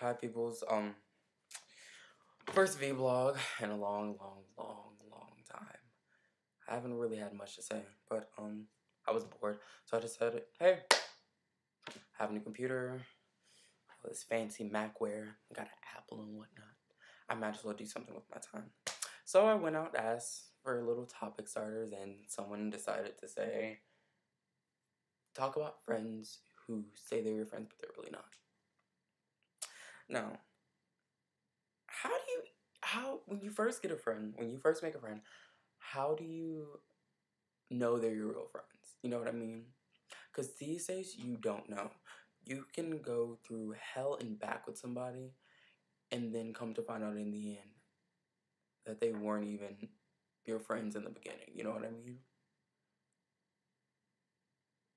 Hi peoples. First V-blogg in a long time. I haven't really had much to say, but I was bored, so I decided, hey, I have a new computer, all this fancy Macware, got an Apple and whatnot. I might as well do something with my time. So I went out, asked for little topic starters, and someone decided to say, talk about friends who say they're your friends, but they're really not. Now, when you first get a friend, when you first make a friend, how do you know they're your real friends? You know what I mean? Because these days, you don't know. You can go through hell and back with somebody and then come to find out in the end that they weren't even your friends in the beginning. You know what I mean?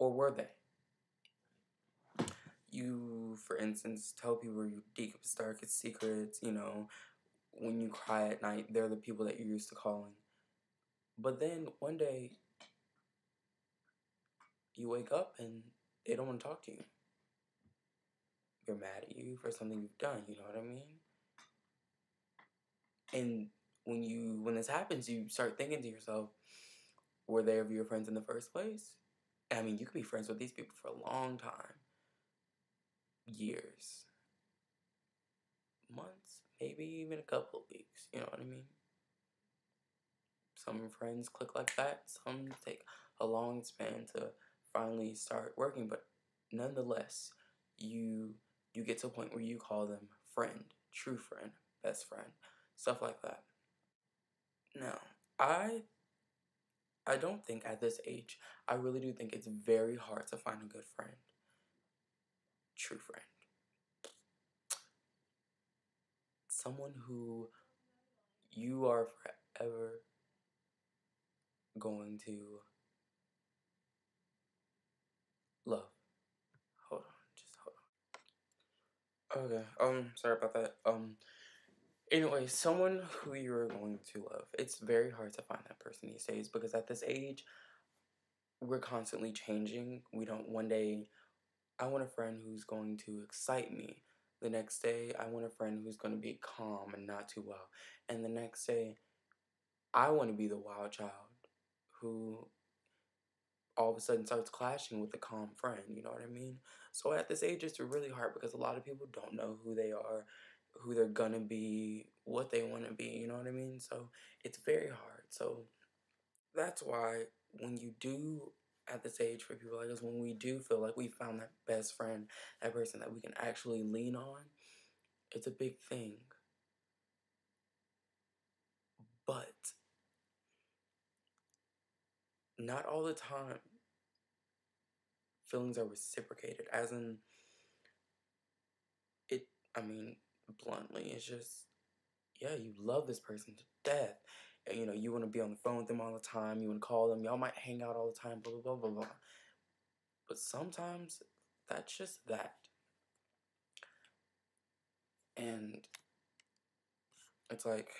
Or were they? You, for instance, tell people your deepest, darkest secrets, when you cry at night, they're the people that you're used to calling. But then one day, you wake up and they don't want to talk to you. They're mad at you for something you've done, you know what I mean? And when this happens, you start thinking to yourself, were they ever your friends in the first place? I mean, you could be friends with these people for a long time. Years. Months, maybe even a couple of weeks, you know what I mean? Some friends click like that, some take a long span to finally start working, but nonetheless, you get to a point where you call them friend, true friend, best friend, stuff like that. Now, I don't think at this age, I really do think it's very hard to find a good friend, true friend, someone who you are forever going to love. Hold on, just hold on. Okay, sorry about that. Anyway, someone who you're going to love. It's very hard to find that person these days because at this age, we're constantly changing. We don't, one day, I want a friend who's going to excite me. The next day, I want a friend who's going to be calm and not too wild. And the next day, I want to be the wild child who all of a sudden starts clashing with the calm friend, you know what I mean? So at this age, it's really hard because a lot of people don't know who they are, who they're gonna be, what they want to be, you know what I mean? So it's very hard. So that's why when you do, at this age for people like us, when we do feel like we found that best friend, that person that we can actually lean on, it's a big thing. But not all the time feelings are reciprocated, as in, it, I mean, bluntly, it's just, yeah, you love this person to death. And, you want to be on the phone with them all the time. You want to call them. Y'all might hang out all the time, blah, blah, blah, blah, blah. But sometimes that's just that. And it's like,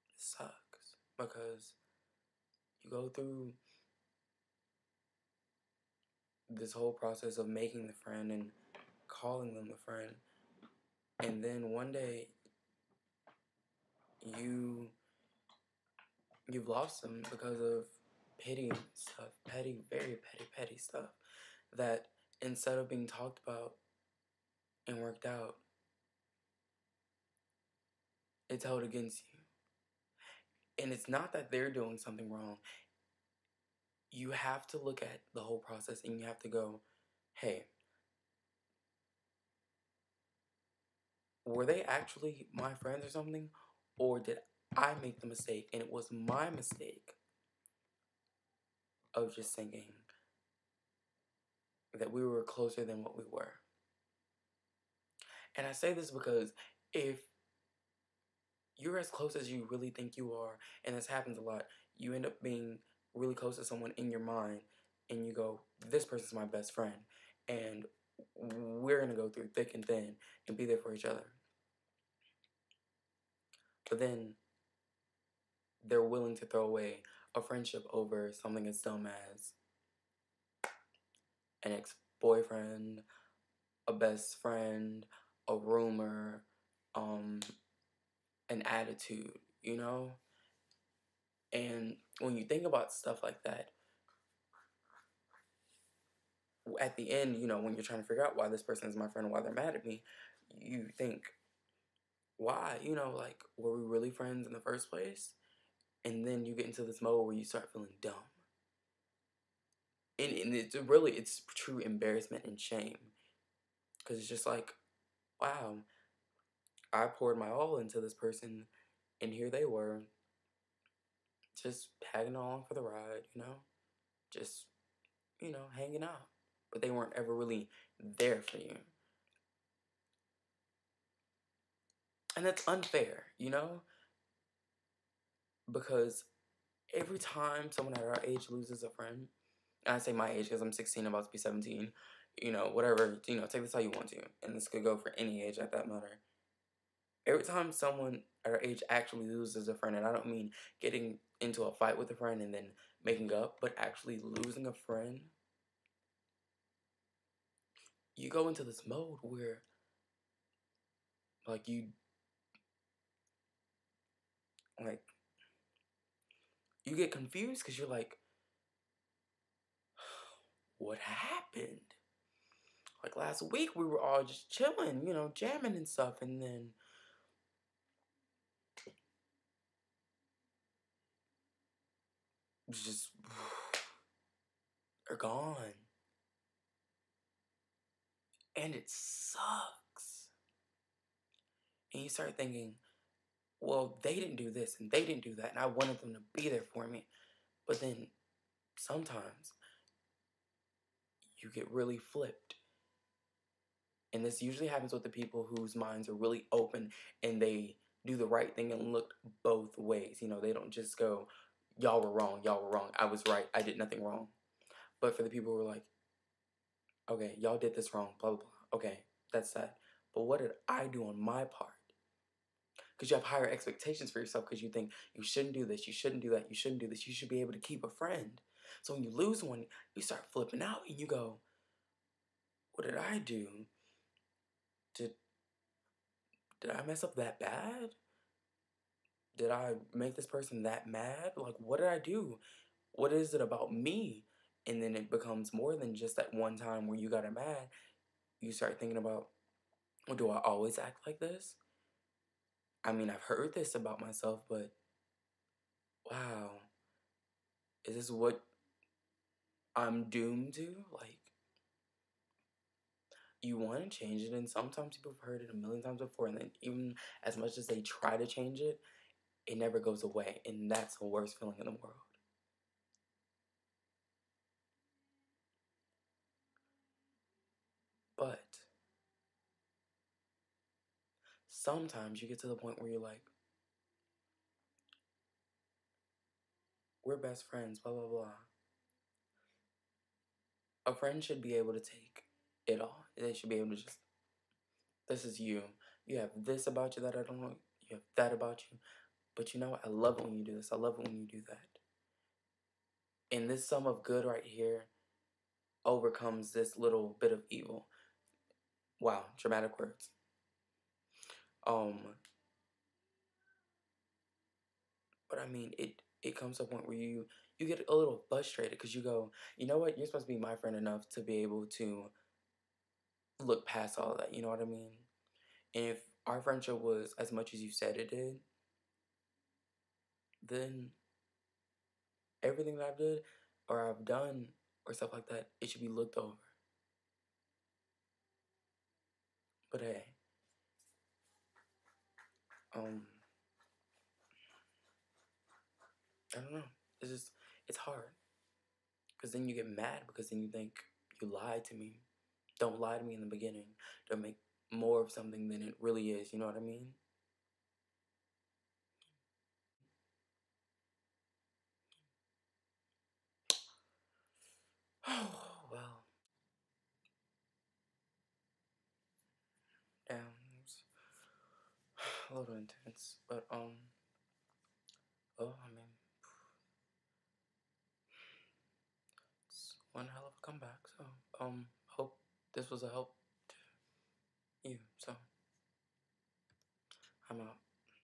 it sucks. Because you go through this whole process of making the friend and calling them the friend. And then one day, you've lost them because of petty stuff, very petty stuff, that instead of being talked about and worked out, it's held against you. And it's not that they're doing something wrong. You have to look at the whole process and you have to go, hey, were they actually my friends or something? Or did I make the mistake and it was my mistake of just thinking that we were closer than what we were? And I say this because if you're as close as you really think you are, and this happens a lot, you end up being really close to someone in your mind, and you go, this person's my best friend, and we're going to go through thick and thin and be there for each other. But then they're willing to throw away a friendship over something as dumb as an ex-boyfriend, a best friend, a rumor, an attitude, you know? And when you think about stuff like that, at the end, you know, when you're trying to figure out why this person is my friend and why they're mad at me, you think, why? You know, like, were we really friends in the first place? And then you get into this mode where you start feeling dumb. And it's true embarrassment and shame. Because it's just like, wow, I poured my all into this person, and here they were, just tagging along for the ride, you know? Just, you know, hanging out. But they weren't ever really there for you. And that's unfair, you know? Because every time someone at our age loses a friend, and I say my age because I'm 16, about to be 17, you know, whatever, you know, take this how you want to. And this could go for any age at that matter. Every time someone at our age actually loses a friend, and I don't mean getting into a fight with a friend and then making up, but actually losing a friend, you go into this mode where, like, like, you get confused because you're like, what happened? Like, last week we were all just chilling, you know, jamming and stuff, and then just are gone. And it sucks. And you start thinking, well, they didn't do this and they didn't do that, and I wanted them to be there for me. But then sometimes you get really flipped. And this usually happens with the people whose minds are really open and they do the right thing and look both ways. You know, they don't just go, y'all were wrong, I was right, I did nothing wrong. But for the people who are like, okay, y'all did this wrong, blah, blah, blah. Okay, that's that. But what did I do on my part? Because you have higher expectations for yourself because you think you shouldn't do this, you shouldn't do that, you shouldn't do this, you should be able to keep a friend. So when you lose one, you start flipping out and you go, what did I do? Did I mess up that bad? Did I make this person that mad? Like, what did I do? What is it about me? And then it becomes more than just that one time where you got mad. You start thinking about, well, do I always act like this? I mean, I've heard this about myself, but wow, is this what I'm doomed to? Like, you want to change it, and sometimes people have heard it a million times before, and then even as much as they try to change it, it never goes away, and that's the worst feeling in the world. But sometimes you get to the point where you're like, we're best friends, blah, blah, blah. A friend should be able to take it all. They should be able to just, this is you. You have this about you that I don't like. You have that about you. But you know what? I love it when you do this. I love it when you do that. And this sum of good right here overcomes this little bit of evil. Wow, dramatic words. But I mean, it comes to a point where you get a little frustrated because you go, you know what? You're supposed to be my friend enough to be able to look past all that. You know what I mean? And if our friendship was as much as you said it did, then everything that I've did or I've done or stuff like that, it should be looked over. But hey, um, I don't know. It's just, it's hard. Because then you get mad because then you think, you lied to me. Don't lie to me in the beginning. Don't make more of something than it really is. You know what I mean? Oh, well. Damn. It's a little intense. But, oh, I mean, it's one hell of a comeback. So, hope this was a help to you. So I'm out.